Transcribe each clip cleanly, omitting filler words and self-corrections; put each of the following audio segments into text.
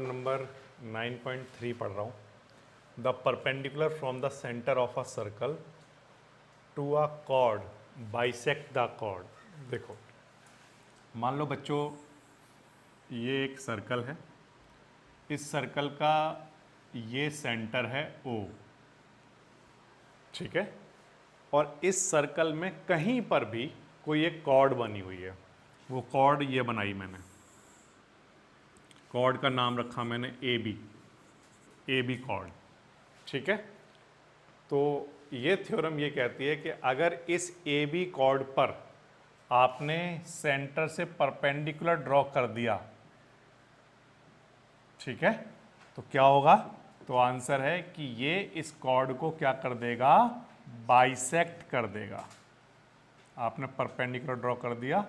Number 9.3 पढ़ रहा हूँ। The perpendicular from the centre of a circle to a chord bisect the chord. देखो, मान लो बच्चों, ये एक सर्कल है, इस सर्कल का ये सेंटर है O, ठीक है, और इस सर्कल में कहीं पर भी कोई एक कॉर्ड बनी हुई है। वो कॉर्ड ये बनाई मैंने, कॉर्ड का नाम रखा मैंने ए बी कॉर्ड, ठीक है। तो ये थ्योरम ये कहती है कि अगर इस ए बी कॉर्ड पर आपने सेंटर से परपेंडिकुलर ड्रॉ कर दिया, ठीक है, तो क्या होगा? तो आंसर है कि ये इस कॉर्ड को क्या कर देगा? बाइसेक्ट कर देगा। आपने परपेंडिकुलर ड्रॉ कर दिया,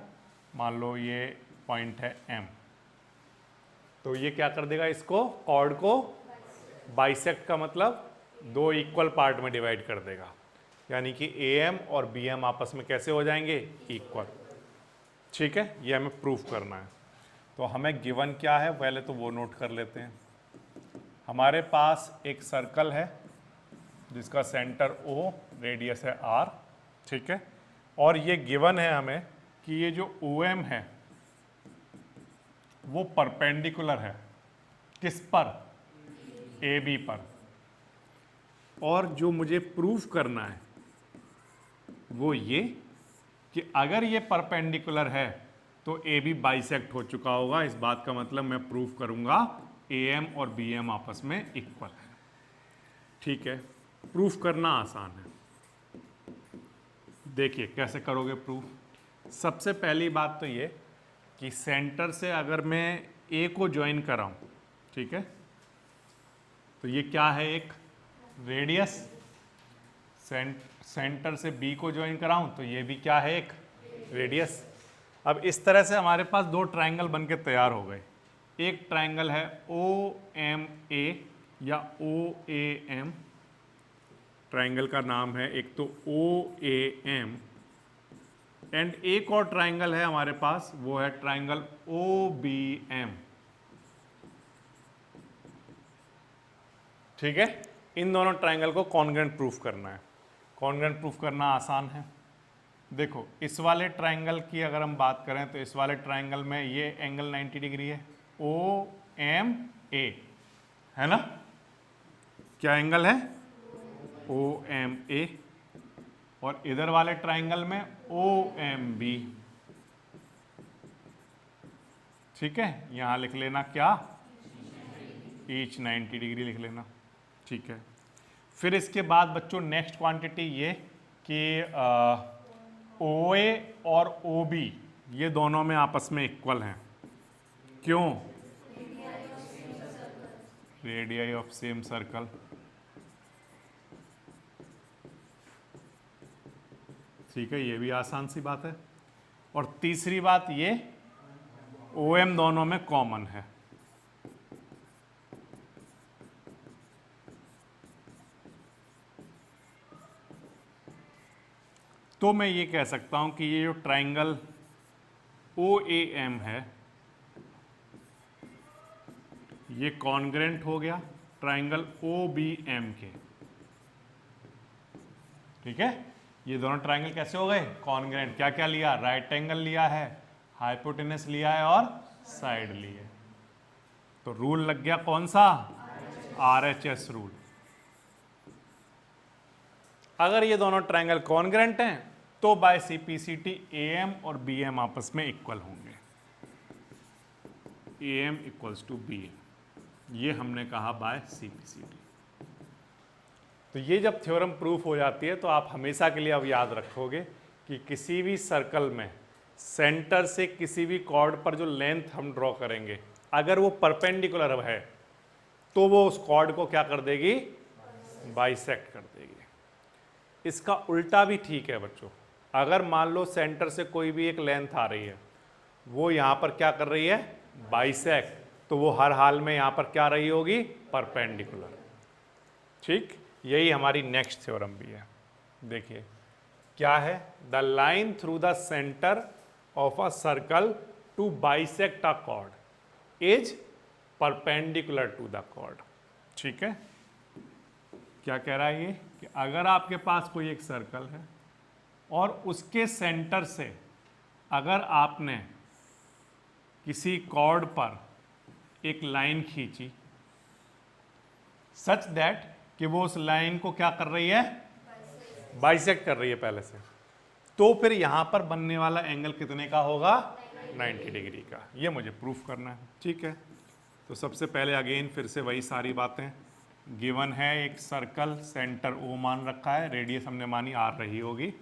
मान लो ये पॉइंट है M, तो ये क्या कर देगा? इसको, कॉर्ड को बाइसेक्ट का मतलब दो इक्वल पार्ट में डिवाइड कर देगा, यानी कि AM और BM आपस में कैसे हो जाएंगे? इक्वल, ठीक है। ये हमें प्रूफ करना है। तो हमें गिवन क्या है पहले तो वो नोट कर लेते हैं। हमारे पास एक सर्कल है जिसका सेंटर O, रेडियस है R, ठीक है, और ये गिवन है हमें कि ये जो OM है वो परपेंडिकुलर है किस पर? AB पर। और जो मुझे प्रूफ करना है वो ये कि अगर ये परपेंडिकुलर है तो AB बाइसेक्ट हो चुका होगा। इस बात का मतलब मैं प्रूफ करूंगा AM और BM आपस में इक्वल है, ठीक है। प्रूफ करना आसान है। देखिए कैसे करोगे प्रूफ। सबसे पहली बात तो ये कि सेंटर से अगर मैं A को ज्वाइन कराऊं, ठीक है, तो ये क्या है? एक रेडियस। सेंटर से B को ज्वाइन कराऊं तो ये भी क्या है? एक रेडियस। अब इस तरह से हमारे पास दो ट्रायंगल बनके तैयार हो गए। एक ट्रायंगल है OMA या OAM, ट्रायंगल का नाम है एक तो OAM, एंड एक और ट्रायंगल है हमारे पास, वो है ट्रायंगल OBM, ठीक है। इन दोनों ट्रायंगल को कॉन्ग्रुएंट प्रूफ करना है। कॉन्ग्रुएंट प्रूफ करना आसान है। देखो, इस वाले ट्रायंगल की अगर हम बात करें तो इस वाले ट्रायंगल में ये एंगल 90 डिग्री है, OMA, है ना? क्या एंगल है? OMA। और इधर वाले ट्रायंगल में OMB, ठीक है। यहां लिख लेना क्या? ईच 90 डिग्री लिख लेना, ठीक है। फिर इसके बाद बच्चों नेक्स्ट क्वांटिटी ये कि OA और OB ये दोनों में आपस में इक्वल हैं। क्यों? रेडियाई ऑफ सेम सर्कल, ठीक है, ये भी आसान सी बात है। और तीसरी बात ये OM दोनों में कॉमन है। तो मैं ये कह सकता हूं कि ये जो ट्रायंगल OAM है ये कॉन्ग्रुएंट हो गया ट्रायंगल OBM के, ठीक है। ये दोनों ट्रायंगल कैसे हो गए? कॉन्ग्रुएंट। क्या क्या लिया? राइट एंगल लिया है, हाइपोटेनस लिया है और साइड ली है। तो रूल लग गया कौन सा? RHS rule. अगर ये दोनों ट्रायंगल कॉन्ग्रुएंट हैं तो बाय CPCT AM और BM आपस में इक्वल होंगे। AM इक्वल्स टू BM, ये हमने कहा बाय CPCT। तो ये जब थ्योरम प्रूफ हो जाती है तो आप हमेशा के लिए अब याद रखोगे कि किसी भी सर्कल में सेंटर से किसी भी कॉर्ड पर जो लेंथ हम ड्रॉ करेंगे, अगर वो परपेंडिकुलर है तो वो उस कॉर्ड को क्या कर देगी? बाइसेक्ट कर देगी। इसका उल्टा भी ठीक है बच्चों। अगर मान लो सेंटर से कोई भी एक लेंथ आ रही है, वो यहाँ पर क्या कर रही है? बाइसेक्ट, तो वो हर हाल में यहाँ पर क्या रही होगी? परपेंडिकुलर, ठीक। यही हमारी नेक्स्ट थ्योरम भी है। देखिए क्या है? The line through the centre of a circle to bisect a chord is perpendicular to the chord. ठीक है, क्या कह रहा है ये कि अगर आपके पास कोई एक सर्कल है और उसके सेंटर से अगर आपने किसी कॉर्ड पर एक लाइन खींची सच दैट कि वो उस लाइन को क्या कर रही है, बाइसेक्ट कर रही है पहले से, तो फिर यहां पर बनने वाला एंगल कितने का होगा, 90 डिग्री का। ये मुझे प्रूफ करना है। ठीक है, तो सबसे पहले अगेन फिर से वही सारी बातें गिवन है। एक सर्कल, सेंटर ओ मान रखा है, रेडियस हमने मानी आर रही होगी,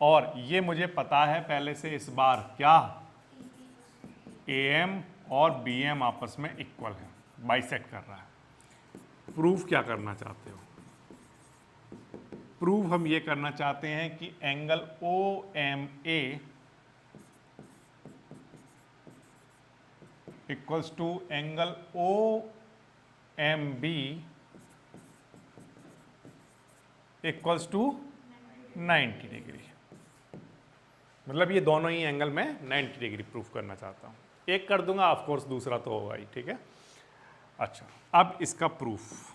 और ये मुझे पता है पहले से इस बार क्या AM और BM आपस में इक्वल है, बाइसेक्ट कर रहा है। प्रूफ क्या करना चाहते हो? प्रूफ हम ये करना चाहते हैं कि angle OMA equals to angle OMB equals to 90 degree. मतलब ये दोनों ही एंगल में 90 डिग्री प्रूफ करना चाहता हूं। एक कर दूंगा, ऑफ कोर्स दूसरा तो होगा ही। ठीक है, अच्छा अब इसका प्रूफ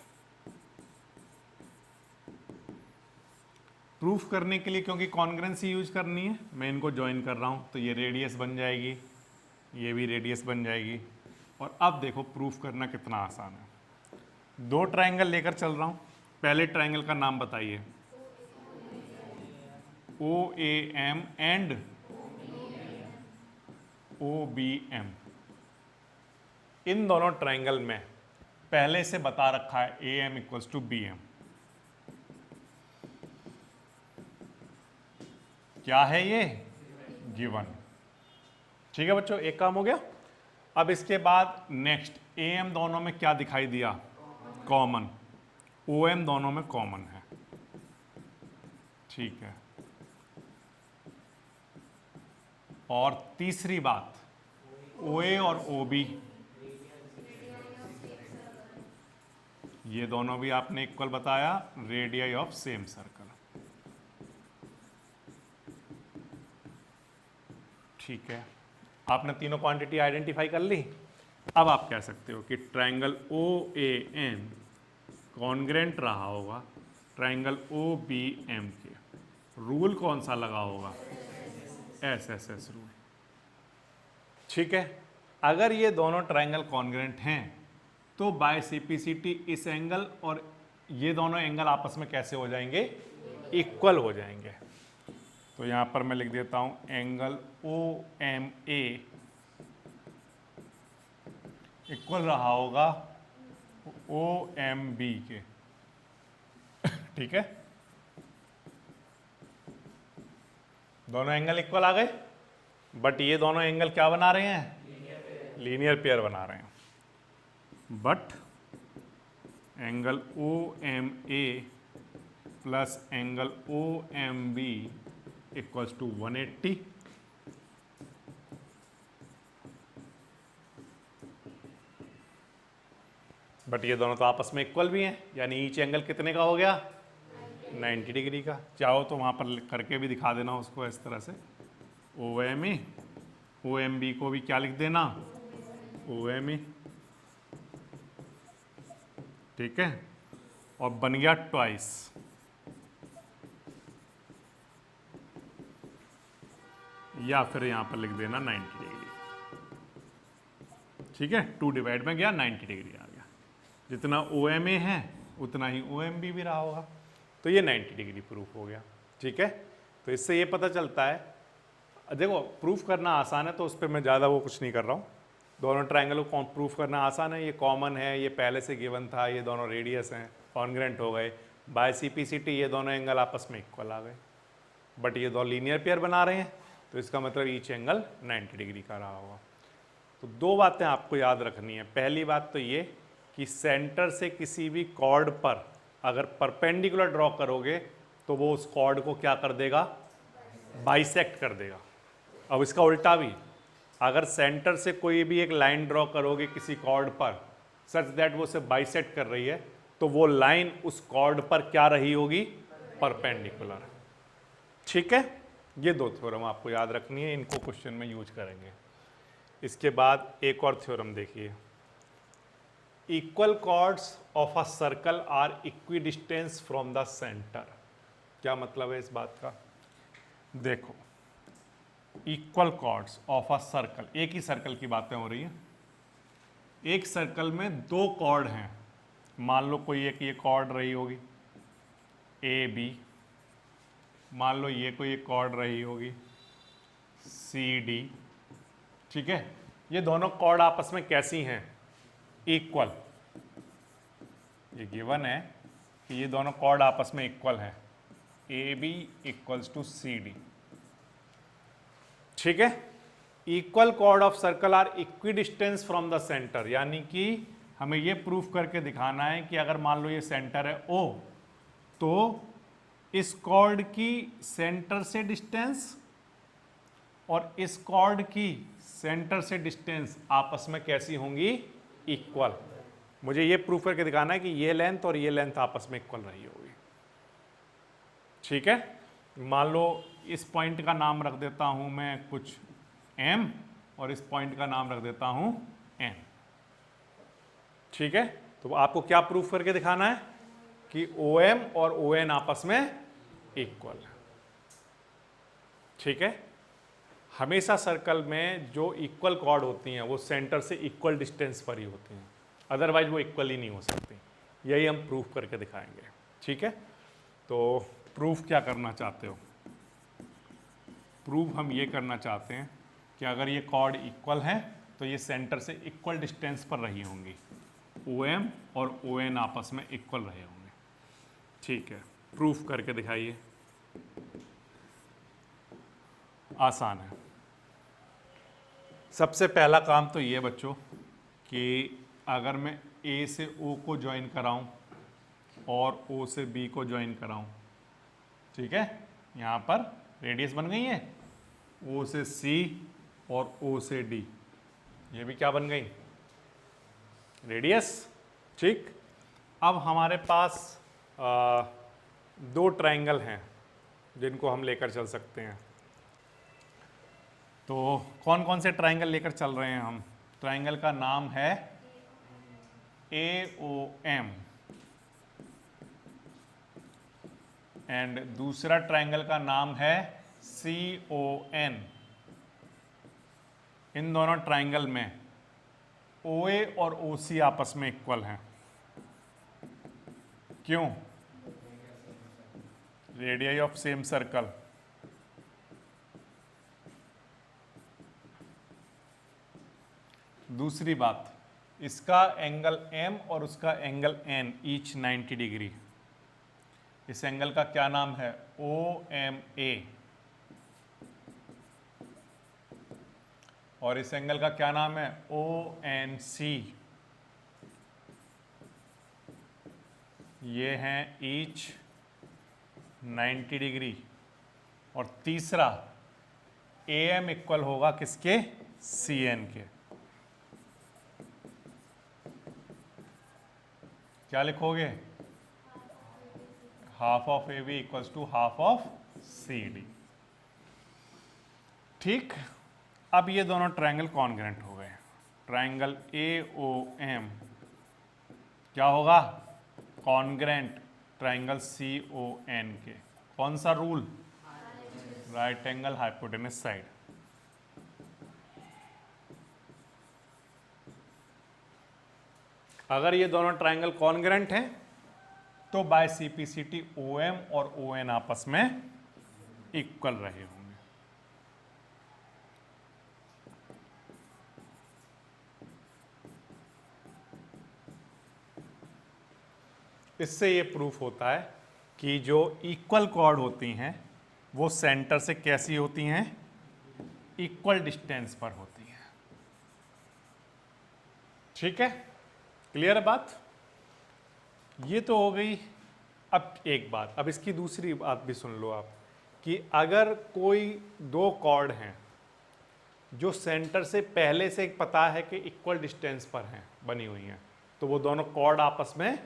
करने के लिए, क्योंकि कॉन्ग्रुएंसी यूज करनी है, मैं इनको ज्वाइन कर रहा हूं, तो ये रेडियस बन जाएगी, ये भी रेडियस बन जाएगी। और अब देखो प्रूफ करना कितना आसान है। दो ट्रायंगल लेकर चल रहा हूं, पहले ट्रायंगल का नाम बताइए, OAM एंड OBM। इन दोनों ट्रायंगल में पहले से बता रखा है AM इक्वल्स टू BM। क्या है ये, गिवन। ठीक है बच्चों, एक काम हो गया। अब इसके बाद नेक्स्ट, AM दोनों में क्या दिखाई दिया, कॉमन। OM दोनों में कॉमन है। ठीक है, और तीसरी बात, OA और OB ये दोनों भी आपने इक्वल बताया, रेडियस ऑफ सेम सर्कल। ठीक है, आपने तीनों क्वांटिटी आइडेंटिफाई कर ली। अब आप कह सकते हो कि ट्रायंगल OAM कॉन्ग्रेंट रहा होगा ट्रायंगल OBM के। रूल कौन सा लगा होगा, SSS रूल। ठीक है, अगर ये दोनों ट्रायंगल कॉन्ग्रेंट हैं तो बाय सिम्प्लिसिटी इस एंगल और ये दोनों एंगल आपस में कैसे हो जाएंगे, इक्वल हो जाएंगे। तो यहां पर मैं लिख देता हूं एंगल OMA इक्वल रहा होगा OMB के। ठीक है, दोनों एंगल इक्वल आ गए, बट ये दोनों एंगल क्या बना रहे हैं, लीनियर पेयर बना रहे हैं। But angle OMA plus angle OMB equals to 180। But ये दोनों तो आपस में इक्वल भी हैं, यानी ईच एंगल कितने का हो गया, 90 डिग्री का। चाहो तो वहां पर करके भी दिखा देना उसको इस तरह से, OMA OMB को भी क्या लिख देना, OMA। ठीक है, और बन गया ट्वाइस। या फिर यहां पर लिख देना 90 डिग्री। ठीक है, 2 डिवाइड में गया, 90 डिग्री आ गया। जितना OMA है उतना ही OMB भी रहा होगा, तो ये 90 डिग्री प्रूफ हो गया। ठीक है, तो इससे ये पता चलता है, देखो प्रूफ करना आसान है तो उस पर मैं ज़्यादा वो कुछ नहीं कर रहा हूँ। दोनों ट्रायंगल को प्रूफ करना आसान है, ये कॉमन है, ये पहले से गिवन था, ये दोनों रेडियस हैं, कॉन्ग्रेंट हो गए। बाय सिम्प्लिसिटी ये दोनों एंगल आपस में इक्वल आ गए। बट ये दो लीनियर पेयर बना रहे हैं, तो इसका मतलब ईच एंगल 90 डिग्री का रहा होगा। तो दो बातें आपको याद रखनी है। पहली बात तो ये कि सेंटर से किसी भी कॉर्ड पर अगर परपेंडिकुलर ड्रॉ करोगे तो वो उस कॉर्ड को क्या कर देगा, बाइसेक्ट कर देगा। अब इसका उल्टा भी, अगर सेंटर से कोई भी एक लाइन ड्रॉ करोगे किसी कॉर्ड पर सच दैट वो उसे बाइसेक्ट कर रही है, तो वो लाइन उस कॉर्ड पर क्या रही होगी, परपेंडिकुलर। ठीक है, ये दो थ्योरम आपको याद रखनी है, इनको क्वेश्चन में यूज करेंगे। इसके बाद एक और थ्योरम देखिए, equal chords of a circle are equidistance from the centre. क्या मतलब है इस बात का? देखो, equal chords of a circle, एक ही सर्कल की बातें हो रही है। एक सर्कल में दो कॉर्ड हैं, मान लो कोई एक ये कॉर्ड रही होगी ए बी, मान लो ये कोई एक कॉर्ड रही होगी सी डी, ठीक है। ये दोनों कॉर्ड आपस में कैसी हैं? इक्वल। ये गिवन है कि ये दोनों कॉर्ड आपस में इक्वल हैं, A B equals to C D, ठीक है। Equal chord of circle are equidistance from the centre, यानी कि हमें ये प्रूफ करके दिखाना है कि अगर मान लो ये सेंटर है ओ, तो इस कॉर्ड की सेंटर से डिस्टेंस और इस कॉर्ड की सेंटर से डिस्टेंस आपस में कैसी होंगी? इक्वल। मुझे ये प्रूफ करके दिखाना है कि ये लेंथ और ये लेंथ आपस में इक्वल रही होगी, ठीक है। मान लो इस पॉइंट का नाम रख देता हूं मैं कुछ m और इस पॉइंट का नाम रख देता हूं n, ठीक है। तो आपको क्या प्रूफ करके दिखाना है कि OM और ON आपस में इक्वल है, ठीक है। हमेशा सर्कल में जो इक्वल कॉर्ड होती हैं वो सेंटर से इक्वल डिस्टेंस पर ही होती हैं, अदरवाइज वो इक्वल ही नहीं हो सकती। यही हम प्रूफ करके दिखाएंगे, ठीक है। तो प्रूफ क्या करना चाहते हो? प्रूफ हम ये करना चाहते हैं कि अगर ये कॉर्ड इक्वल है तो ये सेंटर से इक्वल डिस्टेंस पर रही होंगी, OM और ON आपस में इक्वल रहे होंगे, ठीक है। प्रूफ करके दिखाइए। आसान है। सबसे पहला काम तो ये बच्चों कि अगर मैं A से O को ज्वाइन कराऊं और O से B को ज्वाइन कराऊं, ठीक है, यहाँ पर रेडियस बन गई है, O से C और O से D, ये भी क्या बन गई? रेडियस, ठीक। अब हमारे पास दो ट्रायंगल हैं जिनको हम लेकर चल सकते हैं। तो कौन कौन से ट्रायंगल लेकर चल रहे हैं हम? ट्रायंगल का नाम है AOM एंड दूसरा ट्रायंगल का नाम है CON। इन दोनों ट्रायंगल में OA और OC आपस में इक्वल हैं। क्यों? Radius of same circle. दूसरी बात, इसका एंगल M और उसका एंगल N ईच 90 डिग्री। इस एंगल का क्या नाम है? OMA। और इस एंगल का क्या नाम है? ONC। ये हैं ईच 90 डिग्री। और तीसरा AM इक्वल होगा किसके? CN के। क्या लिखोगे? Half of AB equals to half of CD, ठीक। अब ये दोनों ट्रायंगल कॉन्ग्रेंट हो गए। ट्रायंगल AOM क्या होगा? कॉन्ग्रेंट ट्रायंगल CON के। कौन सा rule? Right angle hypotenuse side. अगर ये दोनों ट्रायंगल कॉन्ग्रेंट हैं तो बाय CPCT OM और ON आपस में इक्वल रहे होंगे। इससे ये प्रूफ होता है कि जो इक्वल कॉर्ड होती हैं वो सेंटर से कैसी होती हैं? इक्वल डिस्टेंस पर होती हैं, ठीक है। क्लियर है बात? ये तो हो गई। अब एक बात, अब इसकी दूसरी बात भी सुन लो आप, कि अगर कोई दो कॉर्ड हैं जो सेंटर से पहले से पता है कि इक्वल डिस्टेंस पर हैं, बनी हुई हैं, तो वो दोनों कॉर्ड आपस में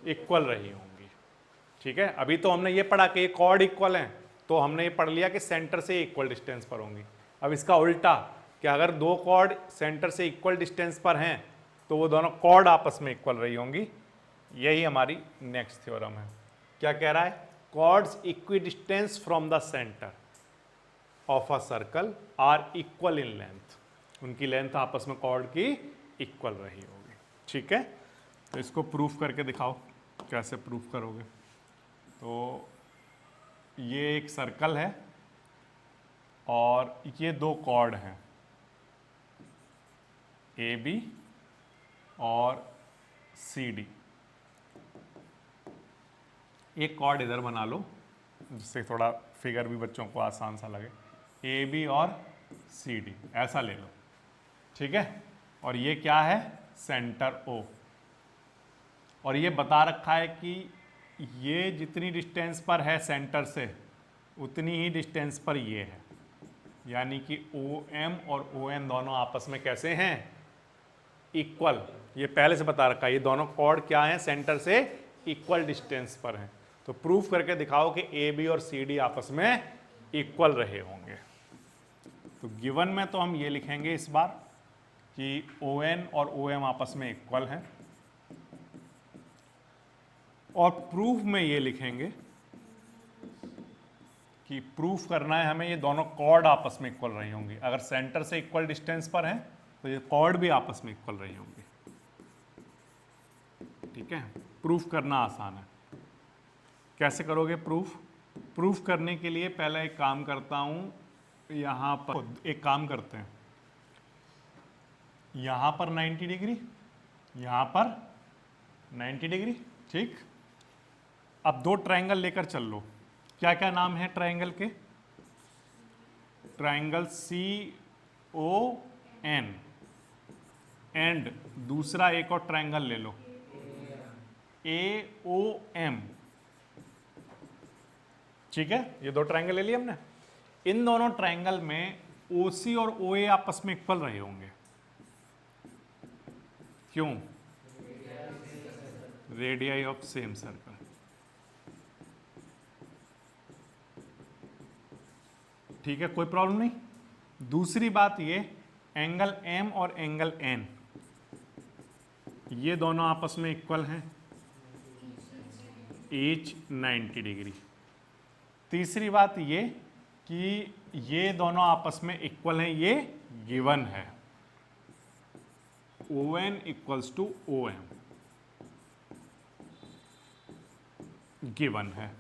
इक्वल रही होंगी, ठीक है। अभी तो हमने ये पढ़ा कि ये कॉर्ड इक्वल हैं, तो हमने ये पढ़ लिया कि सेंटर से इक्वल डिस्टेंस पर होंगी। अब इसका उल्टा कि अगर दो कॉर्ड सेंटर से इक्वल डिस्टेंस पर हैं तो वो दोनों कॉर्ड आपस में इक्वल रही होंगी। यही हमारी नेक्स्ट थ्योरम है। क्या कह रहा है? Chords equidistance from the centre of a circle are equal in length, उनकी लेंथ आपस में कॉर्ड की इक्वल रही होगी। ठीक है, तो इसको प्रूफ करके दिखाओ, कैसे प्रूफ करोगे? तो ये एक सर्कल है और ये दो कॉर्ड हैं, ए बी और सी डी। एक कॉर्ड इधर बना लो जिससे थोड़ा फिगर भी बच्चों को आसान सा लगे, ए बी और सी डी ऐसा ले लो। ठीक है, और ये क्या है? Centre O. और ये बता रखा है कि ये जितनी डिस्टेंस पर है सेंटर से उतनी ही डिस्टेंस पर ये है, यानी कि ओ एम और ओ एन दोनों आपस में कैसे हैं? इक्वल। ये पहले से बता रखा है, ये दोनों कॉर्ड क्या हैं? सेंटर से इक्वल डिस्टेंस पर हैं। तो प्रूफ करके दिखाओ कि ए बी और सी डी आपस में इक्वल रहे होंगे। तो गिवन में तो हम ये लिखेंगे इस बार कि ओ एन और ओ एम आपस में इक्वल हैं, और प्रूफ में ये लिखेंगे कि प्रूफ करना है हमें ये दोनों कॉर्ड आपस में इक्वल रही होंगी। अगर सेंटर से इक्वल डिस्टेंस पर हैं तो ये कॉर्ड भी आपस में इक्वल रही होंगी। ठीक है, प्रूफ करना आसान है। कैसे करोगे प्रूफ? प्रूफ करने के लिए पहले एक काम करता हूं, यहां पर एक काम करते हैं, यहां पर 90 डिग्री, यहां पर 90 डिग्री। ठीक, अब दो ट्रायंगल लेकर चल लो। क्या क्या नाम है ट्रायंगल के? Triangle C O N and दूसरा एक और ट्रायंगल ले लो, ए ओ एम। ठीक है, ये दो ट्रायंगल ले लिए हमने। इन दोनों ट्रायंगल में ओ सी और ओ ए आपस में इक्वल रहे होंगे। क्यों? Radii of same circle. ठीक है, कोई प्रॉब्लम नहीं। दूसरी बात ये, एंगल एम और एंगल एन ये दोनों आपस में इक्वल हैं, ईच 90 डिग्री। तीसरी बात ये कि ये दोनों आपस में इक्वल हैं, ये गिवन है, O N equals to O M given है।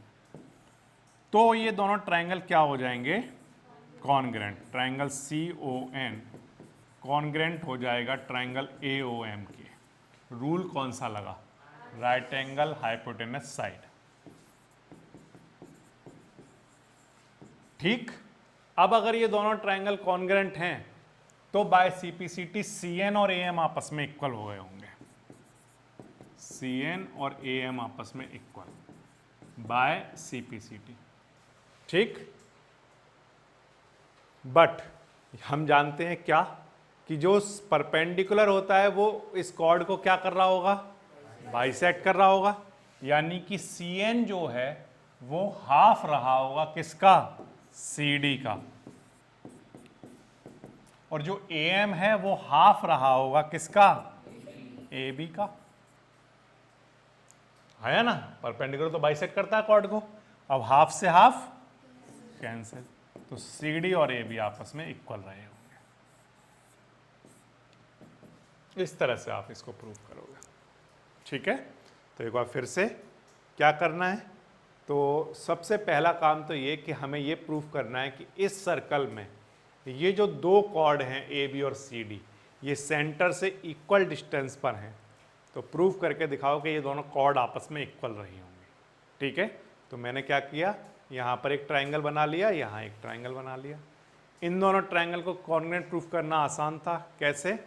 तो ये दोनों ट्रायंगल क्या हो जाएंगे? Congruent. Triangle C O N congruent हो जाएगा ट्रायंगल ए ओ एम के। रूल कौन सा लगा? Right angle hypotenuse side. ठीक, अब अगर ये दोनों ट्रायंगल कॉन्ग्रेंट हैं तो बाय सीपीसीटी सी एन और ए एम आपस में इक्वल हो गए होंगे। सी एन और ए एम आपस में इक्वल बाय सीपीसीटी। ठीक, बट हम जानते हैं क्या कि जो परपेंडिकुलर होता है वो इस कॉर्ड को क्या कर रहा होगा? बाइसेक्ट कर रहा होगा, यानी कि सी एन जो है वो हाफ रहा होगा किसका? सी डी का। और जो ए एम है वो हाफ रहा होगा किसका? ए बी का। है ना, परपेंडिकुलर तो बाइसेक्ट करता है कॉर्ड को। अब हाफ से हाफ कैंसिल, तो सी डी और ए बी आपस में इक्वल रहे होंगे। इस तरह से आप इसको प्रूव करोगे। ठीक है, तो एक बार फिर से क्या करना है? तो सबसे पहला काम तो ये कि हमें ये प्रूफ करना है कि इस सर्कल में ये जो दो कॉर्ड हैं ए बी और सी डी, ये सेंटर से इक्वल डिस्टेंस पर हैं। तो प्रूफ करके दिखाओ कि ये दोनों कॉर्ड आपस में इक्वल रही होंगी। ठीक है, तो मैंने क्या किया, यहाँ पर एक ट्रायंगल बना लिया, यहाँ एक ट्रायंगल बना लिया। इन दोनों ट्रायंगल को कॉन्ग्रेंट प्रूफ करना आसान था। कैसे?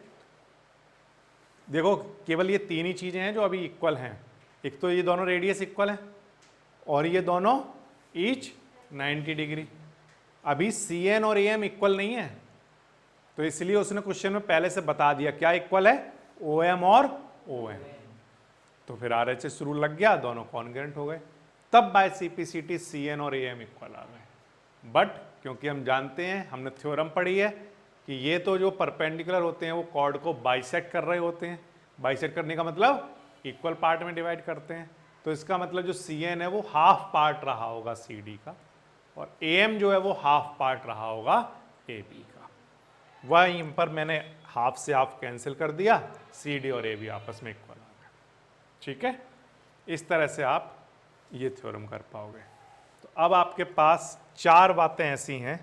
देखो, केवल ये तीन ही चीज़ें हैं जो अभी इक्वल हैं। एक तो ये दोनों रेडियस इक्वल हैं और ये दोनों ईच 90 डिग्री। अभी सी एन और ए एम इक्वल नहीं है, तो इसलिए उसने क्वेश्चन में पहले से बता दिया क्या इक्वल है? ओ एम और ओ एम। तो फिर आर एच एस रूल लग गया, दोनों कॉन्ग्रेंट हो गए। तब बाय सीपीसीटी सी एन और ए एम इक्वल आ गए। बट क्योंकि हम जानते हैं, हमने थ्योरम पढ़ी है कि ये तो जो परपेंडिकुलर होते हैं वो कॉर्ड को बाइसेक्ट कर रहे होते हैं, बाइसेक्ट करने का मतलब इक्वल पार्ट में डिवाइड करते हैं, तो इसका मतलब जो CN है वो हाफ पार्ट रहा होगा CD का, और AM जो है वो हाफ पार्ट रहा होगा AB का। वहीं पर मैंने हाफ से हाफ कैंसिल कर दिया, CD और AB आपस में इक्वल आ गए। ठीक है, इस तरह से आप ये थ्योरम कर पाओगे। तो अब आपके पास 4 बातें ऐसी हैं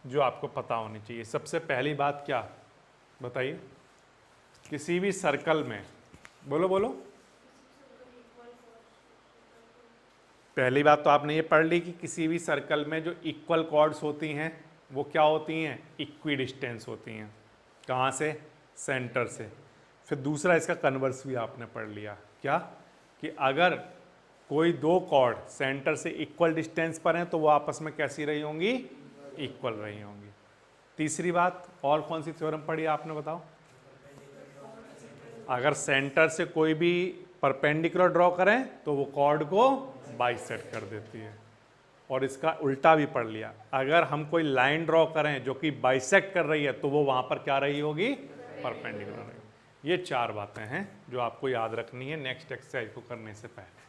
जो आपको पता होनी चाहिए। सबसे पहली बात क्या बताइए, किसी भी सर्कल में, बोलो बोलो, पहली बात तो आपने ये पढ़ ली कि किसी भी सर्कल में जो इक्वल कॉर्ड्स होती हैं वो क्या होती हैं, इक्वी डिस्टेंस होती हैं। कहाँ से, सेंटर से। फिर दूसरा इसका कन्वर्स भी आपने पढ़ लिया, क्या, कि अगर कोई 2 कॉर्ड सेंटर से इक्वल डिस्टेंस पर हैं तो वो आपस में कैसी रही होंगी, इक्वल रही होंगी। तीसरी बात और कौन सी थ्योरम पढ़ी आपने बताओ, अगर सेंटर से कोई भी परपेंडिकुलर ड्रॉ करें तो वो कॉर्ड को बाइसेक्ट कर देती है। और इसका उल्टा भी पढ़ लिया, अगर हम कोई लाइन ड्रॉ करें जो कि बाइसेक्ट कर रही है तो वो वहां पर क्या रही होगी, परपेंडिकुलर रही। ये 4 बातें हैं जो आपको याद रखनी है नेक्स्ट एक्सरसाइज को करने से पहले।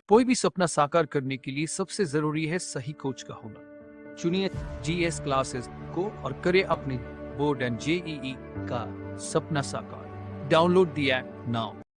कोई भी सपना साकार करने के लिए सबसे जरूरी है सही कोच का होना। चुनिए GS क्लासेस को और करें अपने बोर्ड एंड JEE का सपना साकार। Download the app now.